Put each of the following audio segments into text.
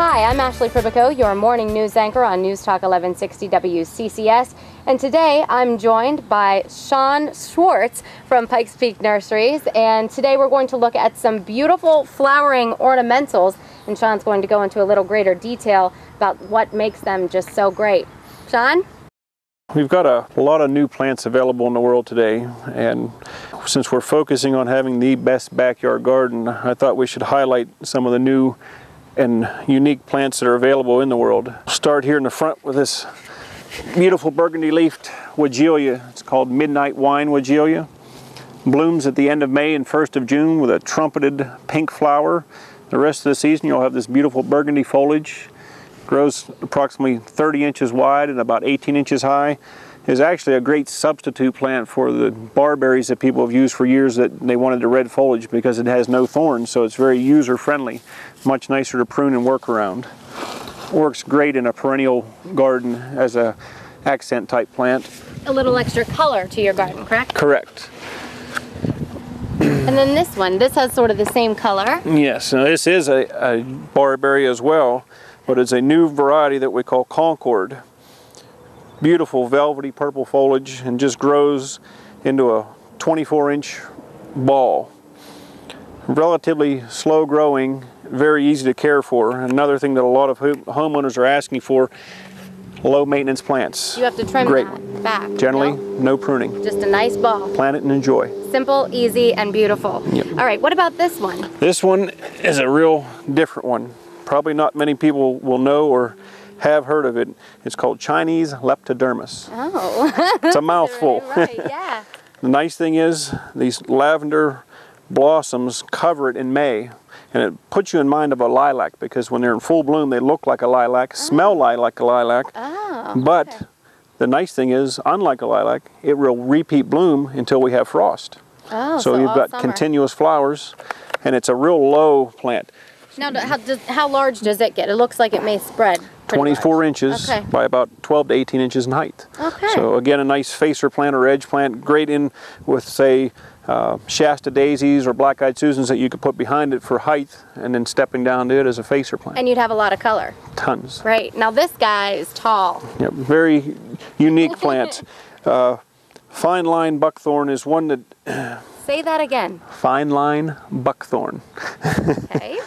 Hi, I'm Ashley Pribico, your morning news anchor on News Talk 1160 WCCS, and today I'm joined by Sean Schwartz from Pikes Peak Nurseries, and today we're going to look at some beautiful flowering ornamentals, and Sean's going to go into a little greater detail about what makes them just so great. Sean? We've got a lot of new plants available in the world today, and since we're focusing on having the best backyard garden, I thought we should highlight some of the new and unique plants that are available in the world. Start here in the front with this beautiful burgundy-leafed Weigela. It's called Midnight Wine Weigela. Blooms at the end of May and 1st of June with a trumpeted pink flower. The rest of the season you'll have this beautiful burgundy foliage. Grows approximately 30 inches wide and about 18 inches high. Is actually a great substitute plant for the barberries that people have used for years that they wanted the red foliage because it has no thorns, so it's very user-friendly. Much nicer to prune and work around. Works great in a perennial garden as a accent type plant. A little extra color to your garden, correct? Correct. And then this one, this has sort of the same color. Yes, now this is a barberry as well, but it's a new variety that we call Concord. Beautiful velvety purple foliage and just grows into a 24-inch ball. Relatively slow growing, very easy to care for. Another thing that a lot of homeowners are asking for, low maintenance plants. You have to trim Great. that back. Generally, no pruning. Just a nice ball. Plant it and enjoy. Simple, easy, and beautiful. Yep. All right, what about this one? This one is a real different one. Probably not many people will know or have heard of it. It's called Chinese Leptodermis. Oh. It's a mouthful. Right, yeah. The nice thing is these lavender blossoms cover it in May, and it puts you in mind of a lilac because when they're in full bloom they look like a lilac, smell like a lilac, but okay. The nice thing is, unlike a lilac, it will repeat bloom until we have frost. Oh, so you've got summer. continuous flowers, and it's a real low plant. Now, how large does it get? It looks like it may spread. 24 inches by about 12 to 18 inches in height. Okay. So again, a nice facer plant or edge plant, great in with, say, Shasta daisies or black-eyed Susans that you could put behind it for height, and then stepping down to it as a facer plant. And you'd have a lot of color. Tons. Right. Now this guy is tall. Yep, very unique plant. Fine line buckthorn is one that... Say that again. Fine line buckthorn. Okay.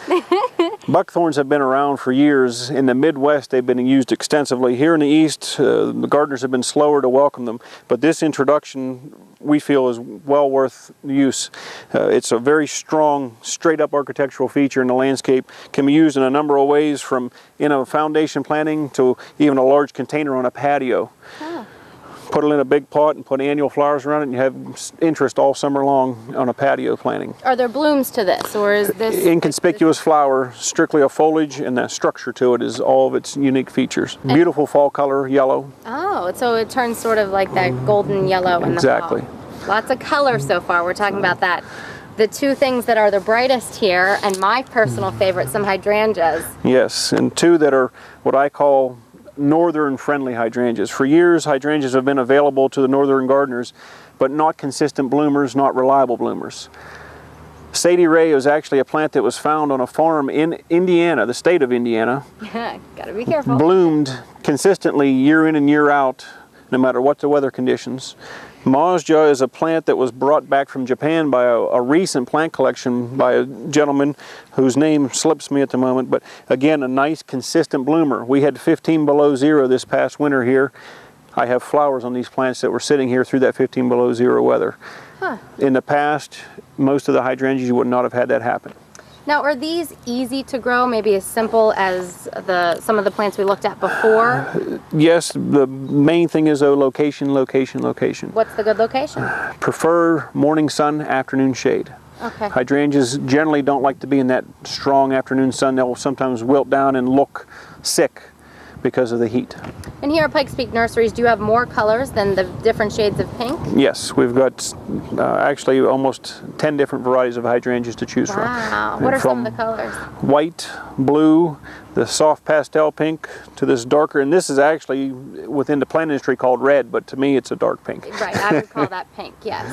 Buckthorns have been around for years. In the Midwest, they've been used extensively. Here in the East, the gardeners have been slower to welcome them. But this introduction, we feel, is well worth use. It's a very strong, straight-up architectural feature in the landscape. Can be used in a number of ways, from in a foundation planting to even a large container on a patio. Oh. Put it in a big pot and put annual flowers around it, and you have interest all summer long on a patio planting. Are there blooms to this, or is this... Inconspicuous flower, strictly a foliage, and the structure to it is all of its unique features. Beautiful fall color, yellow. Oh, so it turns sort of like that golden yellow in the fall. Lots of color so far. We're talking about that. The two things that are the brightest here, and my personal favorite, some hydrangeas. Yes, and two that are what I call northern friendly hydrangeas. For years, hydrangeas have been available to the northern gardeners, but not consistent bloomers, not reliable bloomers. Sadie Ray is actually a plant that was found on a farm in Indiana, the state of Indiana. Gotta be careful. Bloomed consistently year in and year out, no matter what the weather conditions. Mazja is a plant that was brought back from Japan by a recent plant collection by a gentleman whose name slips me at the moment, but again, a nice consistent bloomer. We had 15 below zero this past winter here. I have flowers on these plants that were sitting here through that 15 below zero weather. Huh. In the past, most of the hydrangeas, you would not have had that happen. Now, are these easy to grow, maybe as simple as some of the plants we looked at before? Yes, the main thing is though location, location, location. What's the good location? Prefer morning sun, afternoon shade. Okay. Hydrangeas generally don't like to be in that strong afternoon sun. They'll sometimes wilt down and look sick because of the heat. And here at Pikes Peak Nurseries, do you have more colors than the different shades of pink? Yes, we've got actually almost 10 different varieties of hydrangeas to choose from. Wow, what are some of the colors? White, blue, the soft pastel pink, to this darker, and this is actually within the plant industry called red, but to me it's a dark pink. Right, I would call that pink, yes.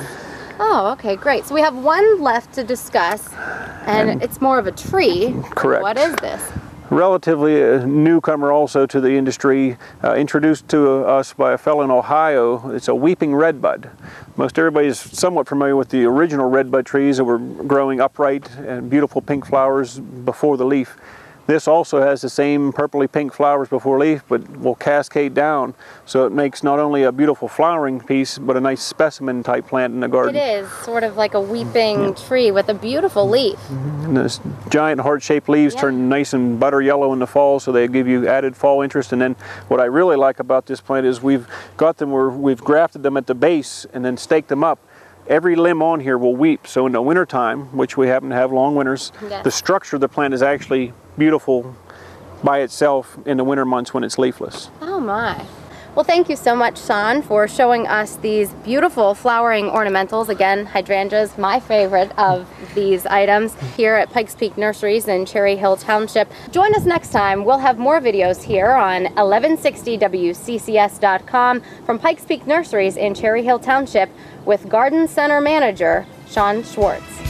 Oh, okay, great. So we have one left to discuss, and it's more of a tree. Correct. What is this? relatively a newcomer also to the industry, introduced to us by a fellow in Ohio. It's a weeping redbud. Most everybody is somewhat familiar with the original redbud trees that were growing upright and beautiful pink flowers before the leaf. This also has the same purpley pink flowers before leaf, but will cascade down, so it makes not only a beautiful flowering piece, but a nice specimen type plant in the garden. It is sort of like a weeping tree with a beautiful leaf. And those giant heart-shaped leaves turn nice and butter yellow in the fall, so they give you added fall interest. And then what I really like about this plant is we've got them where we've grafted them at the base and then staked them up. Every limb on here will weep, so in the wintertime, which we happen to have long winters, the structure of the plant is actually beautiful by itself in the winter months when it's leafless. Oh my. Well, thank you so much, Sean, for showing us these beautiful flowering ornamentals. Again, hydrangeas, my favorite of these items, here at Pikes Peak Nurseries in Cherry Hill Township. Join us next time. We'll have more videos here on 1160WCCS.com from Pikes Peak Nurseries in Cherry Hill Township with Garden Center Manager Sean Schwartz.